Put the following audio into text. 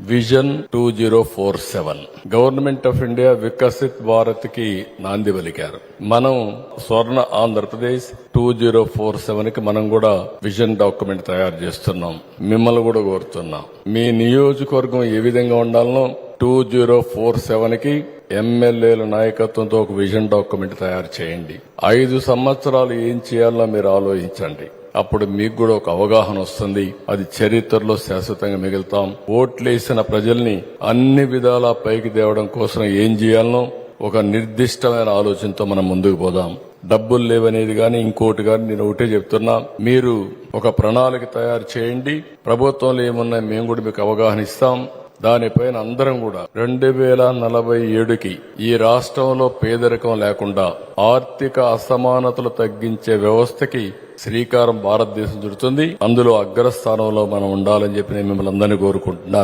Vision 2047 government of India Viksit Bharat కి నాంది పలికారు. మనం స్వర్ణ ఆంధ్రప్రదేశ్ 2047 కి మనం కూడా విజన్ డాక్యుమెంట్ తయారు చేస్తున్నాం. మిమ్మల్ని కూడా కోరుతున్నాం, మీ నియోజకవర్గం ఏ విధంగా ఉండాలనో 2047 కి ఎమ్మెల్యేల నాయకత్వంతో ఒక విజన్ డాక్యుమెంట్ తయారు చేయండి. 5 సంవత్సరాలు ఏం చేయాలో మీరు ఆలోచించండి. అప్పుడు మీకు కూడా ఒక అవగాహన వస్తుంది. అది చరిత్రలో శాశ్వతంగా మిగులుతాం. ఓట్లేసిన ప్రజల్ని అన్ని విధాలా పైకి తేవడం కోసం ఏం చేయాలనో ఒక నిర్దిష్టమైన ఆలోచనతో మనం ముందుకు పోదాం. డబ్బులు లేవనేది గాని ఇంకోటి గాని నేను ఒకటే చెప్తున్నా, మీరు ఒక ప్రణాళిక తయారు చేయండి. ప్రభుత్వంలో ఏమున్నాయి మేము కూడా మీకు అవగాహన ఇస్తాం. దానిపైన అందరం కూడా 2047కి ఈ రాష్ట్రంలో పేదరికం లేకుండా ఆర్థిక అసమానతలు తగ్గించే వ్యవస్థకి శ్రీకారం భారతదేశం చుడుతుంది. అందులో అగ్రస్థానంలో మనం ఉండాలని చెప్పి నేను మిమ్మల్ని అందరినీ కోరుకుంటున్నాను.